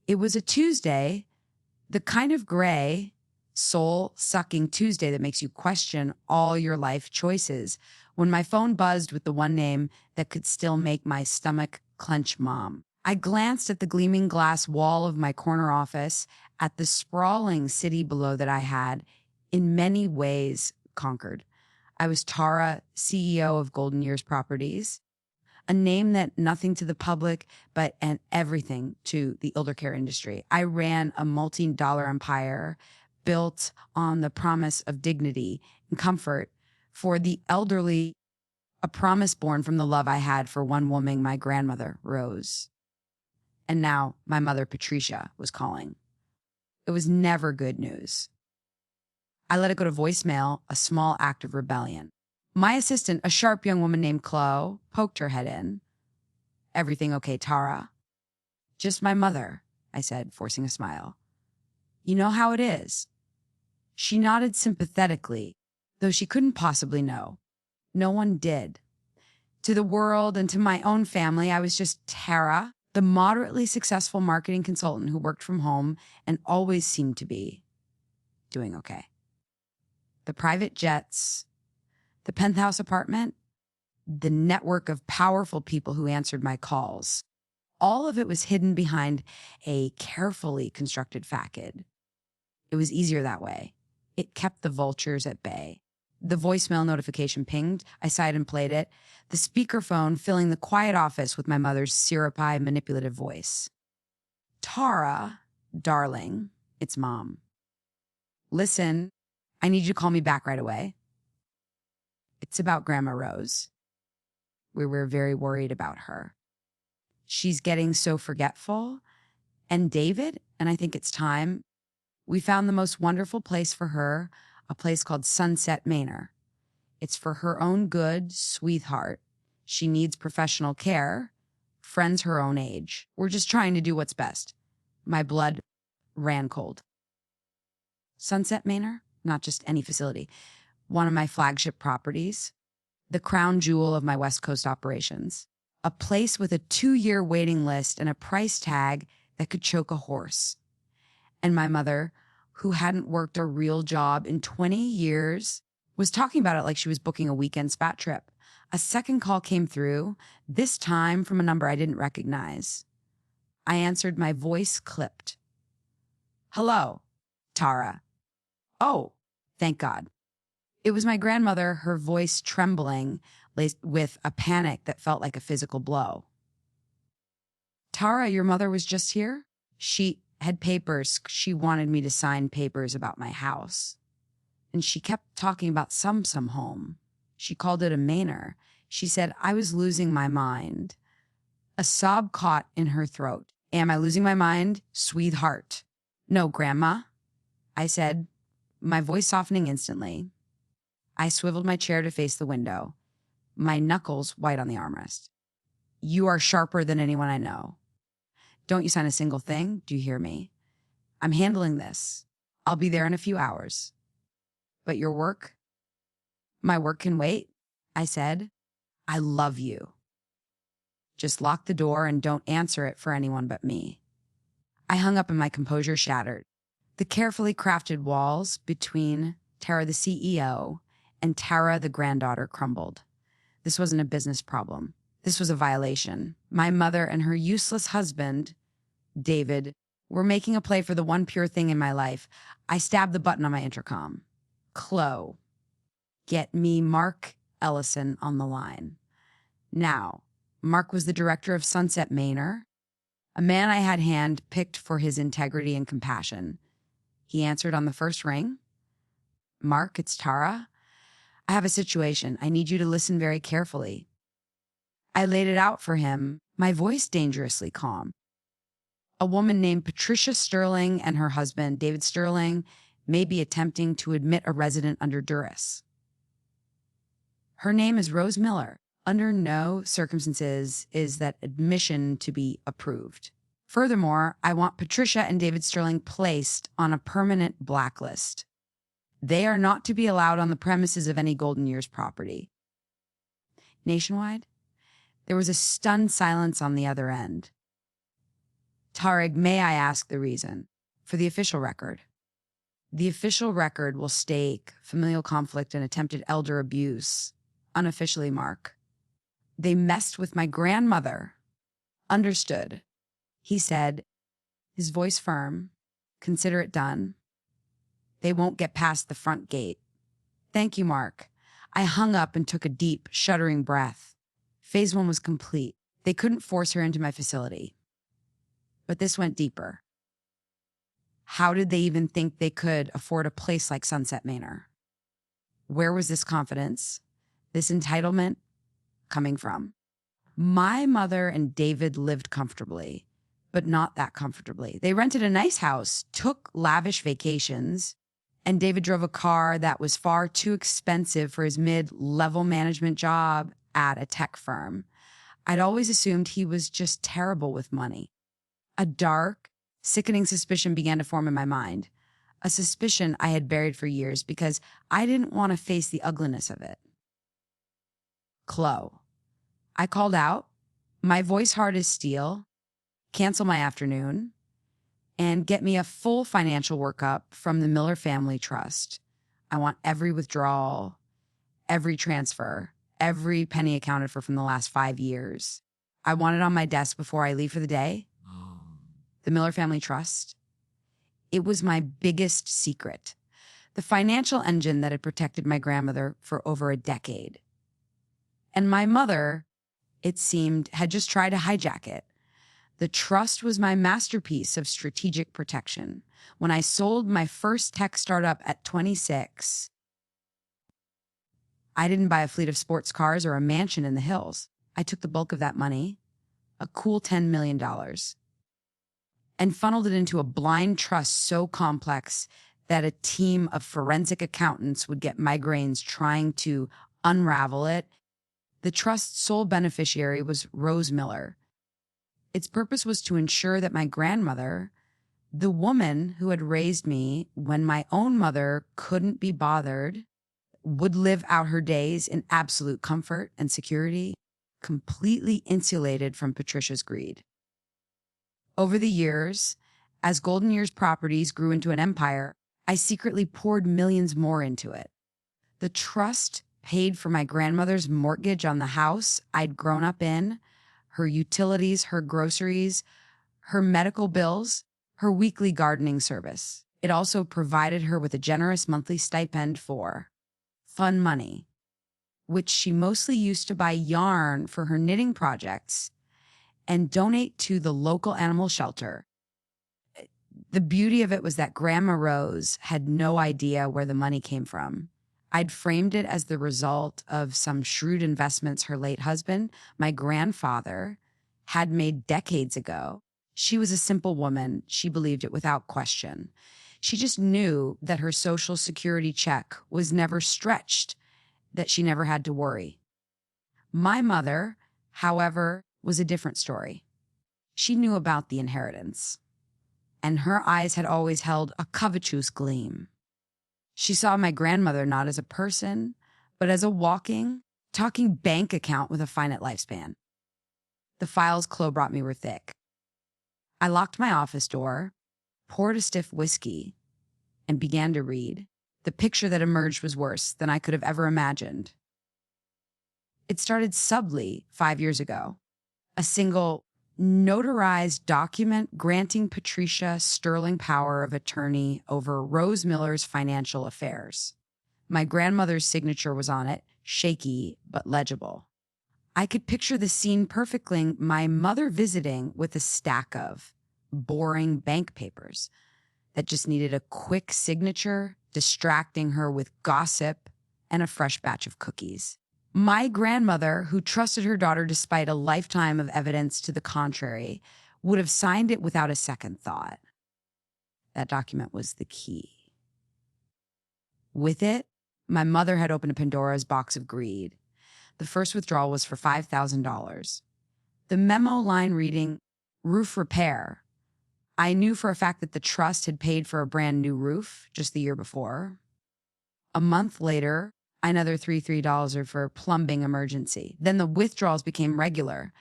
It was a Tuesday, the kind of gray, soul-sucking Tuesday that makes you question all your life choices, when my phone buzzed with the one name that could still make my stomach clench: Mom. I glanced at the gleaming glass wall of my corner office, at the sprawling city below that I had, in many ways, conquered. I was Tara, CEO of Golden Years Properties, a name that nothing to the public, but and everything to the elder care industry. I ran a multi-dollar empire built on the promise of dignity and comfort for the elderly, a promise born from the love I had for one woman, my grandmother, Rose. And now my mother, Patricia, was calling. It was never good news. I let it go to voicemail, a small act of rebellion. My assistant, a sharp young woman named Chloe, poked her head in. "Everything okay, Tara?" "Just my mother," I said, forcing a smile. "You know how it is." She nodded sympathetically, though she couldn't possibly know. No one did. To the world and to my own family, I was just Tara, the moderately successful marketing consultant who worked from home and always seemed to be doing okay. The private jets, the penthouse apartment, the network of powerful people who answered my calls. All of it was hidden behind a carefully constructed facade. It was easier that way. It kept the vultures at bay. The voicemail notification pinged. I sighed and played it, the speakerphone filling the quiet office with my mother's syrupy, manipulative voice. "Tara, darling, it's Mom. Listen, I need you to call me back right away. It's about Grandma Rose. We were very worried about her. She's getting so forgetful. And David, and I think it's time, we found the most wonderful place for her, a place called Sunset Manor. It's for her own good, sweetheart. She needs professional care, friends her own age. We're just trying to do what's best." My blood ran cold. Sunset Manor? Not just any facility. One of my flagship properties, the crown jewel of my West Coast operations. A place with a 2-year waiting list and a price tag that could choke a horse. And my mother, who hadn't worked a real job in 20 years, was talking about it like she was booking a weekend spat trip. A second call came through, this time from a number I didn't recognize. I answered, my voice clipped. "Hello, Tara." "Oh, thank God." It was my grandmother, her voice trembling with a panic that felt like a physical blow. "Tara, your mother was just here? She had papers. She wanted me to sign papers about my house. And she kept talking about some home. She called it a manor. She said I was losing my mind." A sob caught in her throat. "Am I losing my mind, sweetheart?" "No, Grandma," I said, my voice softening instantly. I swiveled my chair to face the window, my knuckles white on the armrest. "You are sharper than anyone I know. Don't you sign a single thing, do you hear me? I'm handling this. I'll be there in a few hours. But your work?" "My work can wait," I said. "I love you. Just lock the door and don't answer it for anyone but me." I hung up and my composure shattered. The carefully crafted walls between Tara the CEO and Tara the granddaughter crumbled. This wasn't a business problem. This was a violation. My mother and her useless husband, David, were making a play for the one pure thing in my life. I stabbed the button on my intercom. "Chloe, get me Mark Ellison on the line." Now, Mark was the director of Sunset Manor, a man I had hand-picked for his integrity and compassion. He answered on the first ring. "Mark, it's Tara. I have a situation. I need you to listen very carefully." I laid it out for him, my voice dangerously calm. A woman named Patricia Sterling and her husband, David Sterling, may be attempting to admit a resident under duress. Her name is Rose Miller. Under no circumstances is that admission to be approved. Furthermore, I want Patricia and David Sterling placed on a permanent blacklist. They are not to be allowed on the premises of any Golden Years property. Nationwide, there was a stunned silence on the other end. Tariq, may I ask the reason? For the official record. The official record will state familial conflict and attempted elder abuse. Unofficially, Mark. They messed with my grandmother. Understood. He said, his voice firm. Consider it done. They won't get past the front gate. Thank you, Mark. I hung up and took a deep, shuddering breath. Phase 1 was complete. They couldn't force her into my facility. But this went deeper. How did they even think they could afford a place like Sunset Manor? Where was this confidence, this entitlement coming from? My mother and David lived comfortably, but not that comfortably. They rented a nice house, took lavish vacations, and David drove a car that was far too expensive for his mid-level management job at a tech firm. I'd always assumed he was just terrible with money. A dark, sickening suspicion began to form in my mind, a suspicion I had buried for years because I didn't want to face the ugliness of it. Chloe. I called out, my voice hard as steel, cancel my afternoon, and get me a full financial workup from the Miller Family Trust. I want every withdrawal, every transfer, every penny accounted for from the last 5 years. I want it on my desk before I leave for the day. The Miller Family Trust. It was my biggest secret, the financial engine that had protected my grandmother for over a decade. And my mother, it seemed, had just tried to hijack it. The trust was my masterpiece of strategic protection. When I sold my first tech startup at 26, I didn't buy a fleet of sports cars or a mansion in the hills. I took the bulk of that money, a cool $10 million, and funneled it into a blind trust so complex that a team of forensic accountants would get migraines trying to unravel it. The trust's sole beneficiary was Rose Miller. Its purpose was to ensure that my grandmother, the woman who had raised me when my own mother couldn't be bothered, would live out her days in absolute comfort and security, completely insulated from Patricia's greed. Over the years, as Golden Years Properties grew into an empire, I secretly poured millions more into it. The trust paid for my grandmother's mortgage on the house I'd grown up in, her utilities, her groceries, her medical bills, her weekly gardening service. It also provided her with a generous monthly stipend for fun money, which she mostly used to buy yarn for her knitting projects and donate to the local animal shelter. The beauty of it was that Grandma Rose had no idea where the money came from. I'd framed it as the result of some shrewd investments her late husband, my grandfather, had made decades ago. She was a simple woman. She believed it without question. She just knew that her Social Security check was never stretched, that she never had to worry. My mother, however, was a different story. She knew about the inheritance, and her eyes had always held a covetous gleam. She saw my grandmother not as a person, but as a walking, talking bank account with a finite lifespan. The files Chloe brought me were thick. I locked my office door, poured a stiff whiskey, and began to read. The picture that emerged was worse than I could have ever imagined. It started subtly 5 years ago. A single notarized document granting Patricia sterling power of attorney over Rose Miller's financial affairs. My grandmother's signature was on it, shaky but legible. I could picture the scene perfectly, my mother visiting with a stack of boring bank papers that just needed a quick signature, distracting her with gossip and a fresh batch of cookies. My grandmother, who trusted her daughter despite a lifetime of evidence to the contrary, would have signed it without a second thought. That document was the key. With it, my mother had opened a Pandora's box of greed. The first withdrawal was for $5,000. The memo line reading, roof repair. I knew for a fact that the trust had paid for a brand new roof just the year before. A month later, another $3 for plumbing emergency. Then the withdrawals became regular.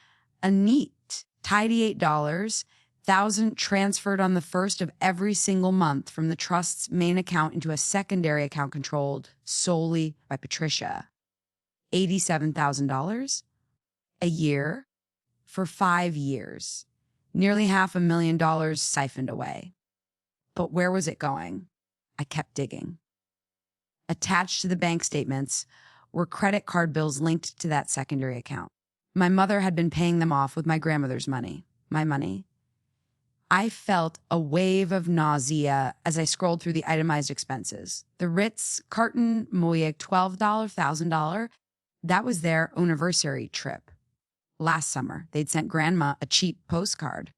A neat, tidy $8, thousand transferred on the first of every single month from the trust's main account into a secondary account controlled solely by Patricia. $87,000 a year for 5 years. Nearly $500,000 siphoned away. But where was it going? I kept digging. Attached to the bank statements were credit card bills linked to that secondary account. My mother had been paying them off with my grandmother's money, my money. I felt a wave of nausea as I scrolled through the itemized expenses. The Ritz Carton Moyeg $12, $1,000. That was their anniversary trip. Last summer, they'd sent Grandma a cheap postcard.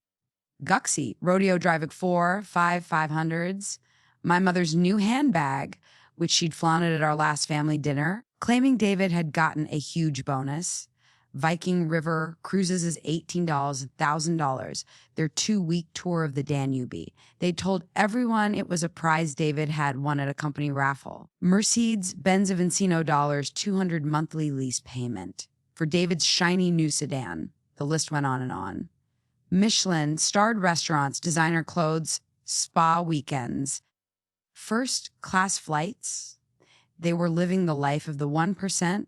Guxy, Rodeo Drive 4, 500s. My mother's new handbag, which she'd flaunted at our last family dinner, claiming David had gotten a huge bonus. Viking River Cruises is $18, $1,000. Their 2-week tour of the Danube. They told everyone it was a prize David had won at a company raffle. Mercedes-Benz Encino dollars, $200 monthly lease payment for David's shiny new sedan. The list went on and on. Michelin, starred restaurants, designer clothes, spa weekends, first-class flights. They were living the life of the 1%,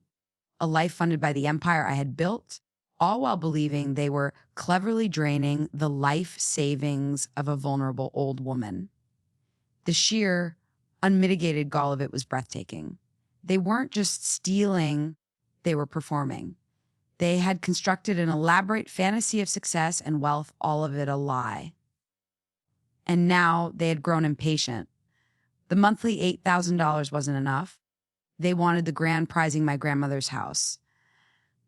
a life funded by the empire I had built, all while believing they were cleverly draining the life savings of a vulnerable old woman. The sheer, unmitigated gall of it was breathtaking. They weren't just stealing, they were performing. They had constructed an elaborate fantasy of success and wealth, all of it a lie. And now they had grown impatient. The monthly $8,000 wasn't enough. They wanted the grand prizing my grandmother's house.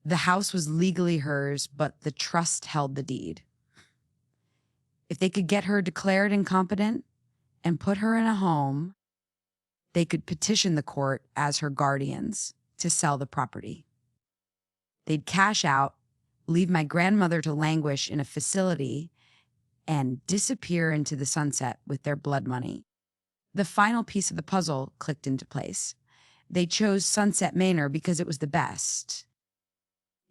The house was legally hers, but the trust held the deed. If they could get her declared incompetent and put her in a home, they could petition the court as her guardians to sell the property. They'd cash out, leave my grandmother to languish in a facility, and disappear into the sunset with their blood money. The final piece of the puzzle clicked into place. They chose Sunset Manor because it was the best.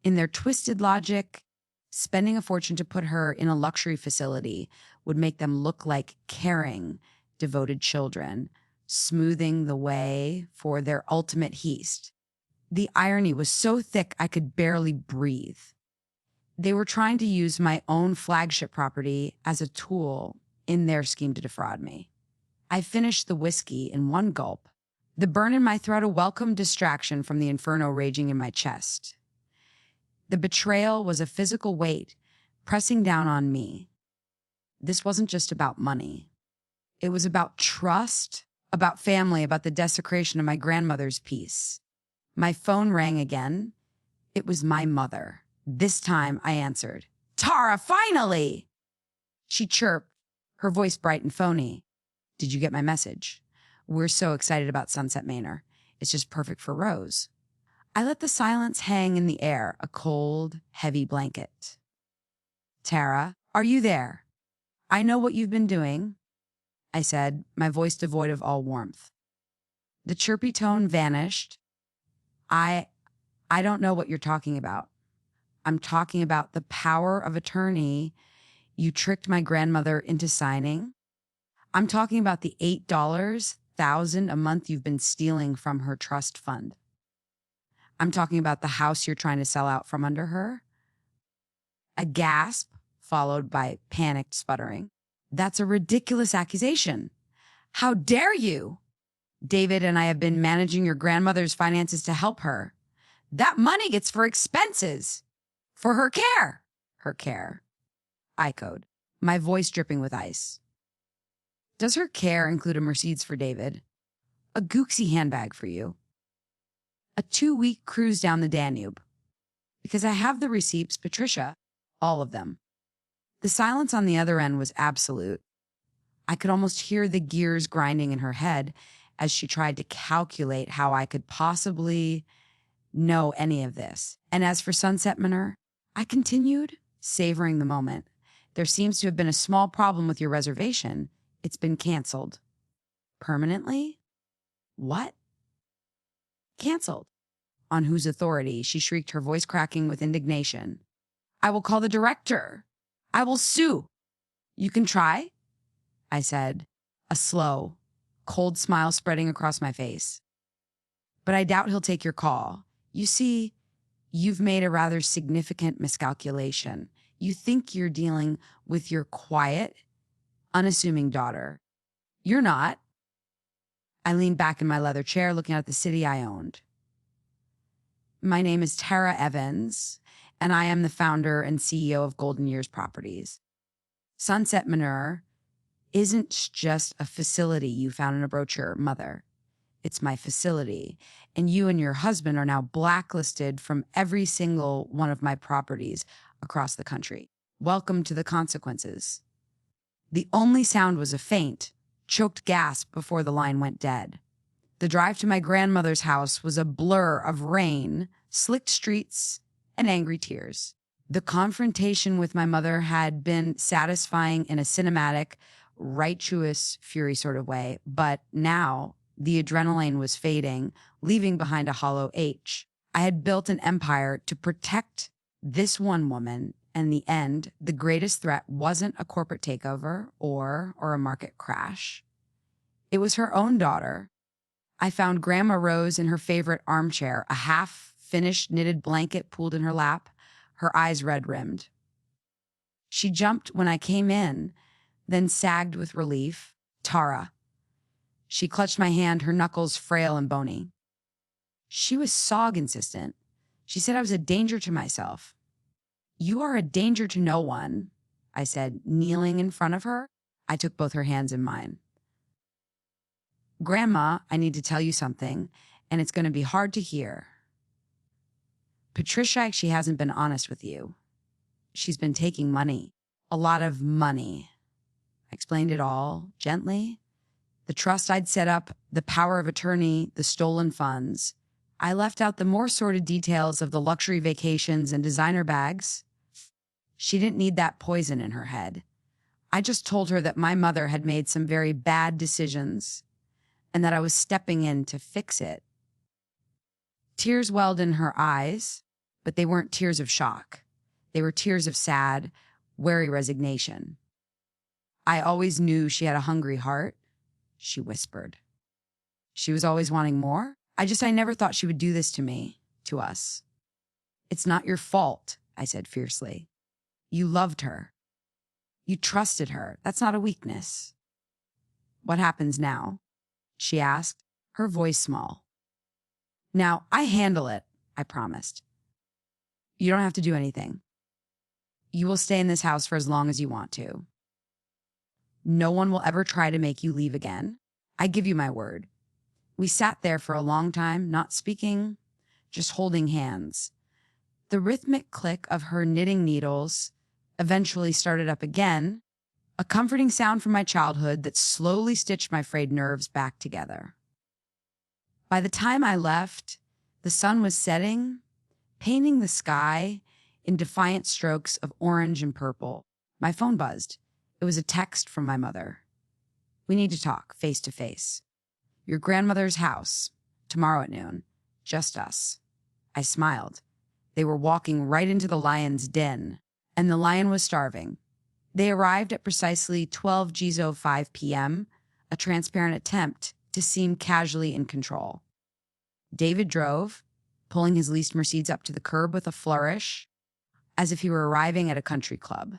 In their twisted logic, spending a fortune to put her in a luxury facility would make them look like caring, devoted children, smoothing the way for their ultimate heist. The irony was so thick I could barely breathe. They were trying to use my own flagship property as a tool in their scheme to defraud me. I finished the whiskey in one gulp, the burn in my throat a welcome distraction from the inferno raging in my chest. The betrayal was a physical weight pressing down on me. This wasn't just about money. It was about trust, about family, about the desecration of my grandmother's peace. My phone rang again. It was my mother. This time I answered. "Tara, finally!" She chirped, her voice bright and phony. "Did you get my message? We're so excited about Sunset Manor. It's just perfect for Rose." I let the silence hang in the air, a cold, heavy blanket. "Tara, are you there? I know what you've been doing," I said, my voice devoid of all warmth. The chirpy tone vanished. I don't know what you're talking about. I'm talking about the power of attorney you tricked my grandmother into signing. I'm talking about the $8,000 a month you've been stealing from her trust fund. I'm talking about the house you're trying to sell out from under her. A gasp followed by panicked sputtering. "That's a ridiculous accusation. How dare you? David and I have been managing your grandmother's finances to help her. That money gets for expenses. For her care." "Her care," I echoed, my voice dripping with ice. "Does her care include a Mercedes for David? A Gucci handbag for you? A 2-week cruise down the Danube? Because I have the receipts, Patricia, all of them." The silence on the other end was absolute. I could almost hear the gears grinding in her head as she tried to calculate how I could possibly know any of this. "And as for Sunset Manor," I continued, savoring the moment, "there seems to have been a small problem with your reservation. It's been canceled." "Permanently? What?" "Canceled." "On whose authority?" She shrieked, her voice cracking with indignation. "I will call the director. I will sue." You can try, I said, a slow, cold smile spreading across my face. But I doubt he'll take your call. You see, you've made a rather significant miscalculation. You think you're dealing with your quiet, unassuming daughter. You're not. I leaned back in my leather chair looking at the city I owned. My name is Tara Evans, and I am the founder and CEO of Golden Years Properties. Sunset Manor isn't just a facility you found in a brochure, Mother. It's my facility, and you and your husband are now blacklisted from every single one of my properties across the country. Welcome to the consequences. The only sound was a faint, choked gasp before the line went dead. The drive to my grandmother's house was a blur of rain, slicked streets, and angry tears. The confrontation with my mother had been satisfying in a cinematic, righteous fury sort of way, but now the adrenaline was fading, leaving behind a hollow H. I had built an empire to protect this one woman, and in the end, the greatest threat wasn't a corporate takeover or a market crash. It was her own daughter. I found Grandma Rose in her favorite armchair, a half-finished knitted blanket pooled in her lap, her eyes red-rimmed. She jumped when I came in, then sagged with relief. Tara. She clutched my hand, her knuckles frail and bony. She was insistent. She said I was a danger to myself. You are a danger to no one, I said, kneeling in front of her. I took both her hands in mine. Grandma, I need to tell you something, and it's going to be hard to hear. Patricia actually hasn't been honest with you. She's been taking money, a lot of money. I explained it all, gently. The trust I'd set up, the power of attorney, the stolen funds. I left out the more sordid details of the luxury vacations and designer bags. She didn't need that poison in her head. I just told her that my mother had made some very bad decisions and that I was stepping in to fix it. Tears welled in her eyes, but they weren't tears of shock. They were tears of sad, wary resignation. I always knew she had a hungry heart, she whispered. She was always wanting more? I never thought she would do this to me, to us. It's not your fault, I said fiercely. You loved her. You trusted her. That's not a weakness. What happens now? She asked, her voice small. Now, I handle it, I promised. You don't have to do anything. You will stay in this house for as long as you want to. No one will ever try to make you leave again. I give you my word. We sat there for a long time, not speaking, just holding hands. The rhythmic click of her knitting needles eventually started up again, a comforting sound from my childhood that slowly stitched my frayed nerves back together. By the time I left, the sun was setting, painting the sky in defiant strokes of orange and purple. My phone buzzed. It was a text from my mother. We need to talk, face to face. Your grandmother's house, tomorrow at noon. Just us. I smiled. They were walking right into the lion's den, and the lion was starving. They arrived at precisely 12:05 p.m., a transparent attempt to seem casually in control. David drove, pulling his leased Mercedes up to the curb with a flourish, as if he were arriving at a country club.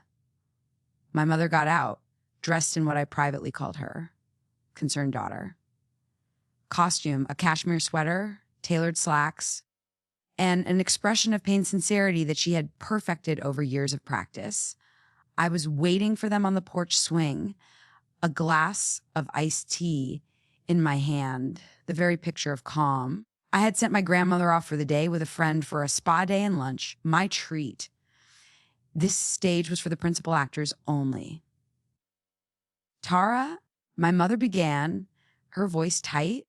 My mother got out, dressed in what I privately called her concerned daughter. Costume, a cashmere sweater, tailored slacks, and an expression of pained sincerity that she had perfected over years of practice. I was waiting for them on the porch swing, a glass of iced tea in my hand, the very picture of calm. I had sent my grandmother off for the day with a friend for a spa day and lunch, my treat. This stage was for the principal actors only. Tara, my mother began, her voice tight.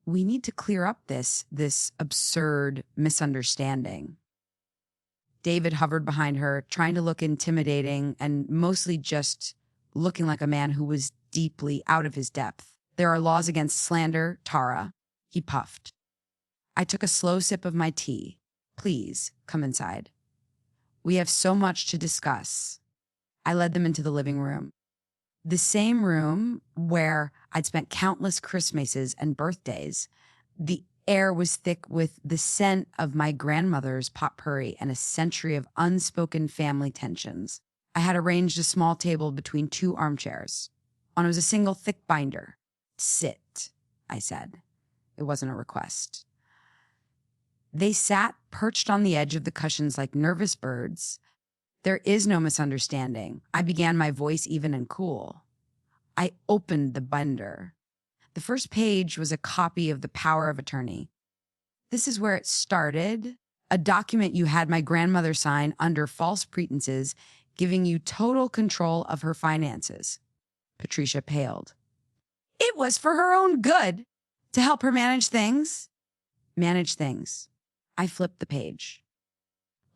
We need to clear up this absurd misunderstanding. David hovered behind her, trying to look intimidating and mostly just looking like a man who was deeply out of his depth. There are laws against slander, Tara. He puffed. I took a slow sip of my tea. Please, come inside. We have so much to discuss. I led them into the living room. The same room where I'd spent countless Christmases and birthdays. The air was thick with the scent of my grandmother's potpourri and a century of unspoken family tensions. I had arranged a small table between two armchairs. On it was a single thick binder. "Sit," I said. It wasn't a request. They sat perched on the edge of the cushions like nervous birds. "There is no misunderstanding," I began, my voice even and cool. I opened the binder. The first page was a copy of the power of attorney. "This is where it started. A document you had my grandmother sign under false pretenses, giving you total control of her finances." Patricia paled. "It was for her own good, to help her manage things." "Manage things." I flipped the page.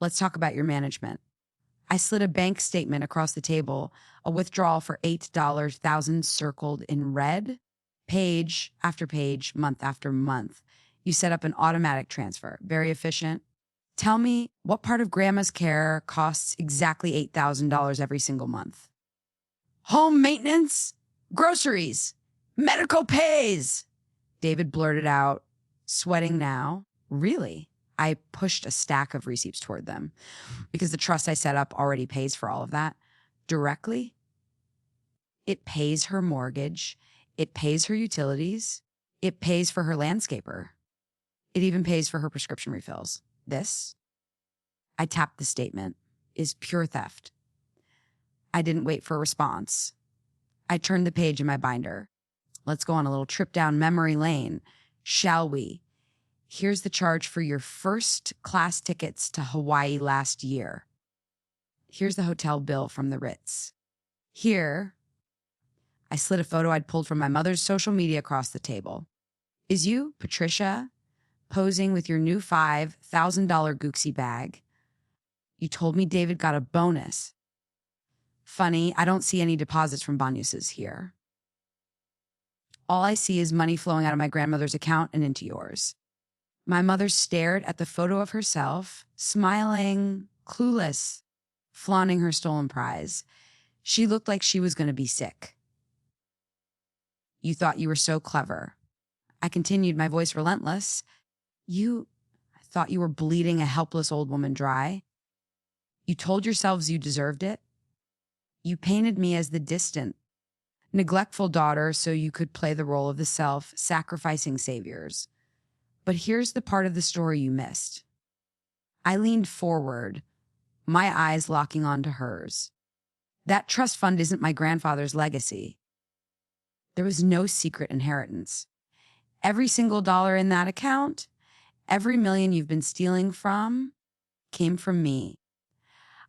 "Let's talk about your management." I slid a bank statement across the table, a withdrawal for $8, thousands circled in red. Page after page, month after month. "You set up an automatic transfer. Very efficient. Tell me, what part of grandma's care costs exactly $8,000 every single month?" "Home maintenance, groceries, medical pays," David blurted out, sweating now. "Really?" I pushed a stack of receipts toward them. "Because the trust I set up already pays for all of that. Directly. It pays her mortgage. It pays her utilities. It pays for her landscaper. It even pays for her prescription refills. This," I tapped the statement, "is pure theft." I didn't wait for a response. I turned the page in my binder. "Let's go on a little trip down memory lane, shall we? Here's the charge for your first class tickets to Hawaii last year. Here's the hotel bill from the Ritz. Here," I slid a photo I'd pulled from my mother's social media across the table, "is you, Patricia, posing with your new $5,000 Gucci bag. You told me David got a bonus. Funny, I don't see any deposits from bonuses here. All I see is money flowing out of my grandmother's account and into yours." My mother stared at the photo of herself, smiling, clueless, flaunting her stolen prize. She looked like she was going to be sick. "You thought you were so clever." I continued, my voice relentless. "You thought you were bleeding a helpless old woman dry. You told yourselves you deserved it. You painted me as the distant, neglectful daughter so you could play the role of the self-sacrificing saviors. But here's the part of the story you missed." I leaned forward, my eyes locking onto hers. "That trust fund isn't my grandfather's legacy. There was no secret inheritance. Every single dollar in that account, every million you've been stealing from, came from me.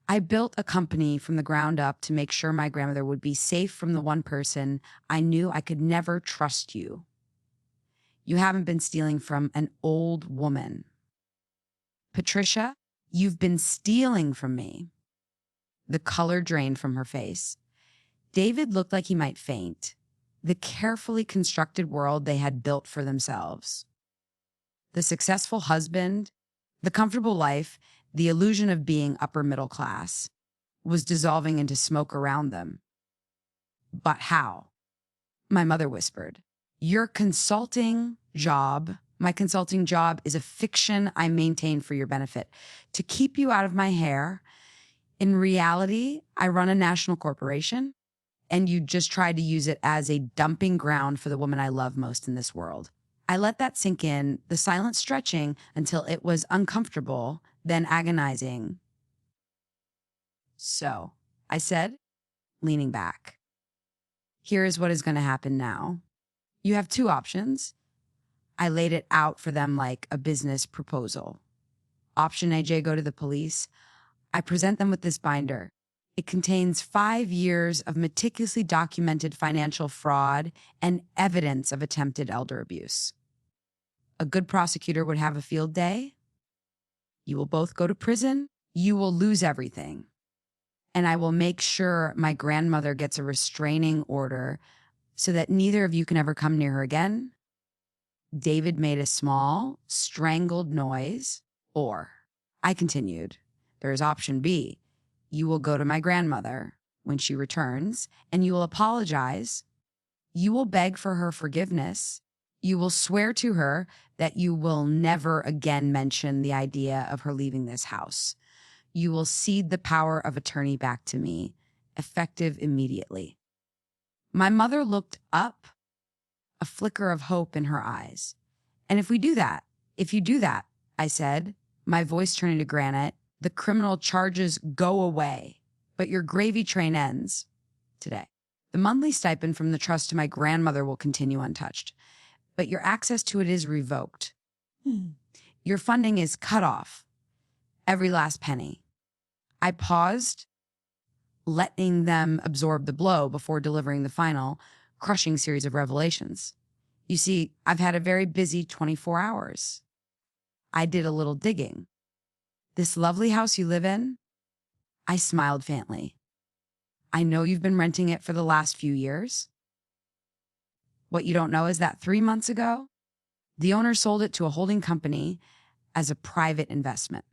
I built a company from the ground up to make sure my grandmother would be safe from the one person I knew I could never trust you. You haven't been stealing from an old woman. Patricia, you've been stealing from me." The color drained from her face. David looked like he might faint. The carefully constructed world they had built for themselves. The successful husband, the comfortable life, the illusion of being upper middle class, was dissolving into smoke around them. "But how?" My mother whispered. "Your consulting job, my consulting job, is a fiction I maintain for your benefit, to keep you out of my hair. In reality, I run a national corporation, and you just tried to use it as a dumping ground for the woman I love most in this world." I let that sink in, the silence stretching until it was uncomfortable, then agonizing. "So," I said, leaning back, "here is what is going to happen now. You have two options." I laid it out for them like a business proposal. Option AJ, go to the police. I present them with this binder. It contains 5 years of meticulously documented financial fraud and evidence of attempted elder abuse. A good prosecutor would have a field day. You will both go to prison. You will lose everything. And I will make sure my grandmother gets a restraining order so that neither of you can ever come near her again. David made a small, strangled noise. Or, I continued, there is option B. You will go to my grandmother, when she returns, and you will apologize. You will beg for her forgiveness. You will swear to her that you will never again mention the idea of her leaving this house. You will cede the power of attorney back to me, effective immediately." My mother looked up, a flicker of hope in her eyes. "And if you do that, I said, my voice turning to granite, "the criminal charges go away, but your gravy train ends today. The monthly stipend from the trust to my grandmother will continue untouched, but your access to it is revoked. Your funding is cut off, every last penny." I paused, letting them absorb the blow before delivering the final, crushing series of revelations. "You see, I've had a very busy 24 hours. I did a little digging. This lovely house you live in," I smiled faintly, "I know you've been renting it for the last few years. What you don't know is that 3 months ago, the owner sold it to a holding company as a private investment.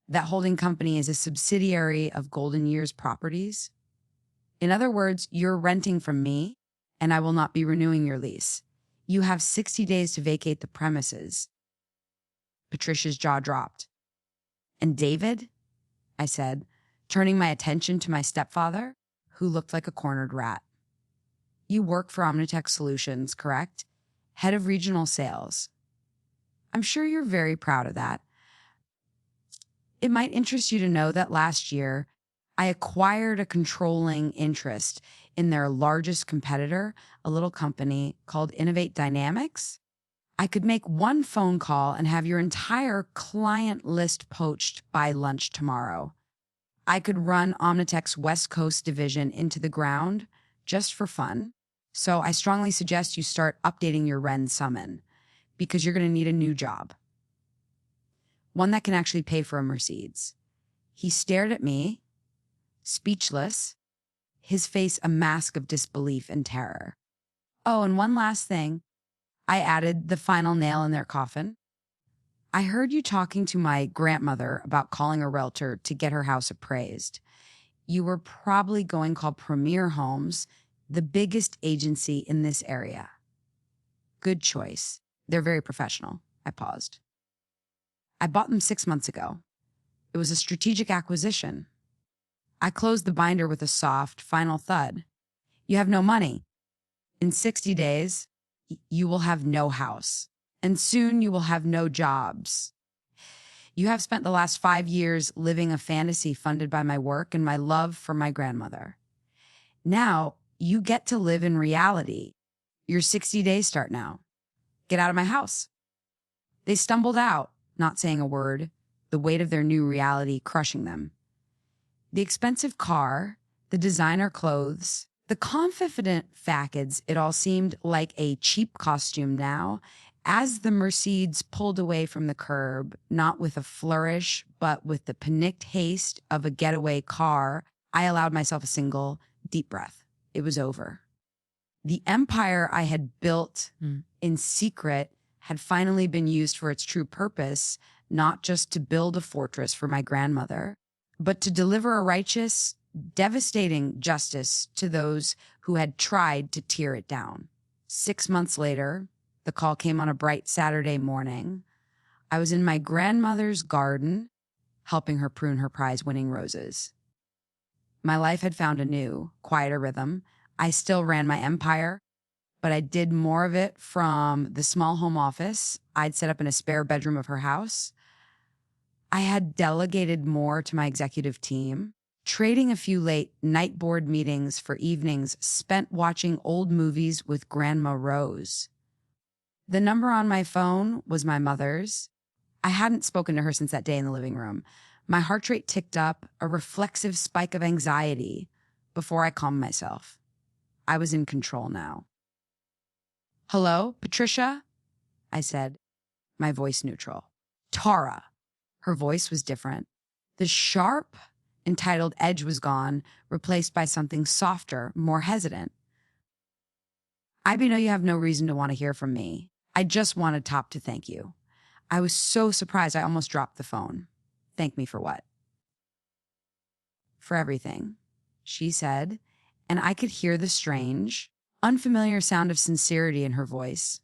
That holding company is a subsidiary of Golden Years Properties. In other words, you're renting from me, and I will not be renewing your lease. You have 60 days to vacate the premises." Patricia's jaw dropped. "And David?" I said, turning my attention to my stepfather, who looked like a cornered rat. "You work for Omnitech Solutions, correct? Head of regional sales. I'm sure you're very proud of that. It might interest you to know that last year, I acquired a controlling interest in their largest competitor, a little company called Innovate Dynamics. I could make one phone call and have your entire client list poached by lunch tomorrow. I could run Omnitech's West Coast division into the ground just for fun. So I strongly suggest you start updating your Ren summon, because you're going to need a new job. One that can actually pay for a Mercedes." He stared at me, speechless, his face a mask of disbelief and terror. "Oh, and one last thing," I added, the final nail in their coffin. "I heard you talking to my grandmother about calling a realtor to get her house appraised. You were probably going to call Premier Homes, the biggest agency in this area." "Good choice. They're very professional." I paused. "I bought them 6 months ago. It was a strategic acquisition." I closed the binder with a soft, final thud. "You have no money. In 60 days, you will have no house. And soon you will have no jobs. You have spent the last 5 years living a fantasy funded by my work and my love for my grandmother. Now you get to live in reality. Your 60 days start now. Get out of my house." They stumbled out, not saying a word, the weight of their new reality crushing them. The expensive car, the designer clothes, the confident facades, it all seemed like a cheap costume now, as the Mercedes pulled away from the curb, not with a flourish, but with the panicked haste of a getaway car. I allowed myself a single, deep breath. It was over. The empire I had built in secret had finally been used for its true purpose, not just to build a fortress for my grandmother, but to deliver a righteous, devastating justice to those who had tried to tear it down. 6 months later, the call came on a bright Saturday morning. I was in my grandmother's garden, helping her prune her prize-winning roses. My life had found a new, quieter rhythm. I still ran my empire, but I did more of it from the small home office I'd set up in a spare bedroom of her house. I had delegated more to my executive team, trading a few late night board meetings for evenings spent watching old movies with Grandma Rose. The number on my phone was my mother's. I hadn't spoken to her since that day in the living room. My heart rate ticked up, a reflexive spike of anxiety, before I calmed myself. I was in control now. "Hello, Patricia?" I said, my voice neutral. "Tara." Her voice was different. The sharp, entitled edge was gone, replaced by something softer, more hesitant. "I know you have no reason to want to hear from me. I just wanted Top to thank you. I was so surprised I almost dropped the phone. Thank me for what?" "For everything," she said, and I could hear the strange, unfamiliar sound of sincerity in her voice.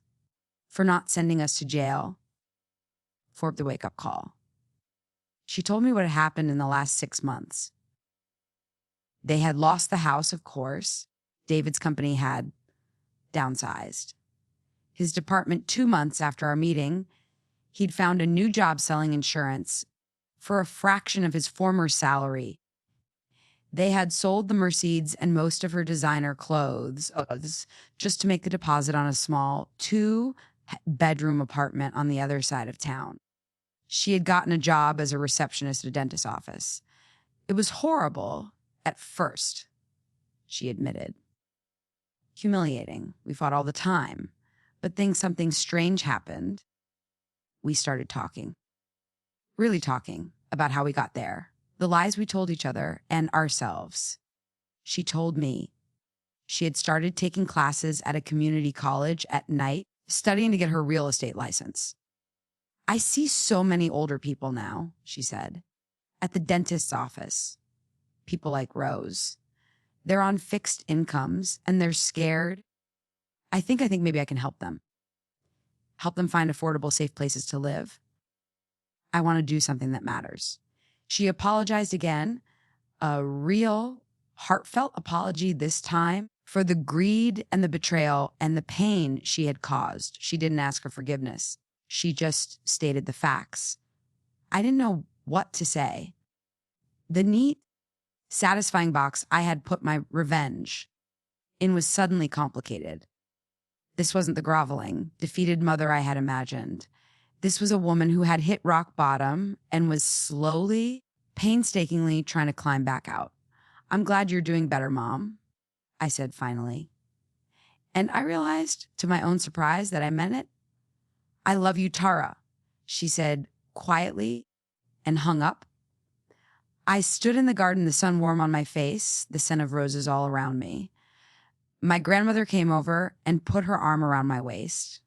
For not sending us to jail. For the wake-up call. She told me what had happened in the last 6 months. They had lost the house, of course. David's company had downsized. His department, 2 months after our meeting, he'd found a new job selling insurance for a fraction of his former salary. They had sold the Mercedes and most of her designer clothes just to make the deposit on a small 2-bedroom apartment on the other side of town. She had gotten a job as a receptionist at a dentist's office. It was horrible at first, she admitted. Humiliating. We fought all the time. But then something strange happened. We started talking. Really talking about how we got there. The lies we told each other and ourselves. She told me she had started taking classes at a community college at night, studying to get her real estate license. I see so many older people now, she said, at the dentist's office. People like Rose. They're on fixed incomes and they're scared. I think maybe I can help them. Help them find affordable, safe places to live. I want to do something that matters. She apologized again, a real, heartfelt apology this time for the greed and the betrayal and the pain she had caused. She didn't ask for forgiveness. She just stated the facts. I didn't know what to say. The neat, satisfying box I had put my revenge in was suddenly complicated. This wasn't the groveling, defeated mother I had imagined. This was a woman who had hit rock bottom and was slowly, painstakingly trying to climb back out. I'm glad you're doing better, Mom, I said finally. And I realized, to my own surprise, that I meant it. I love you, Tara, she said quietly and hung up. I stood in the garden, the sun warm on my face, the scent of roses all around me. My grandmother came over and put her arm around my waist.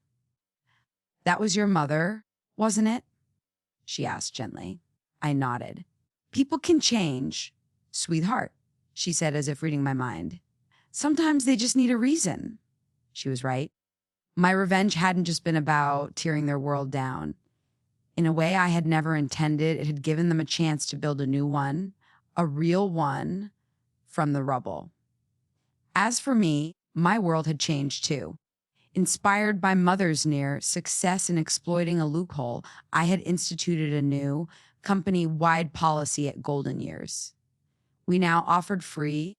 That was your mother, wasn't it? She asked gently. I nodded. People can change, sweetheart, she said as if reading my mind. Sometimes they just need a reason. She was right. My revenge hadn't just been about tearing their world down. In a way I had never intended, it had given them a chance to build a new one, a real one, from the rubble. As for me, my world had changed too. Inspired by Mother's near success in exploiting a loophole, I had instituted a new, company-wide policy at Golden Years. We now offered free,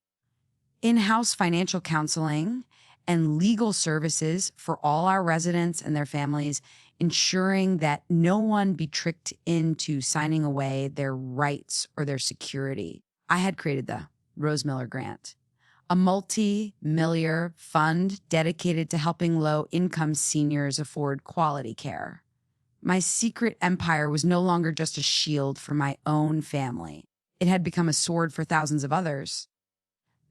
in-house financial counseling and legal services for all our residents and their families, ensuring that no one be tricked into signing away their rights or their security. I had created the Rose Miller Grant, a multi-million fund dedicated to helping low-income seniors afford quality care. My secret empire was no longer just a shield for my own family. It had become a sword for thousands of others.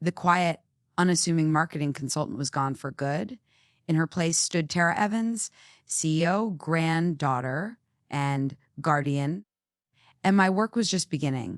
The quiet, unassuming marketing consultant was gone for good. In her place stood Tara Evans, CEO, granddaughter, and guardian. And my work was just beginning.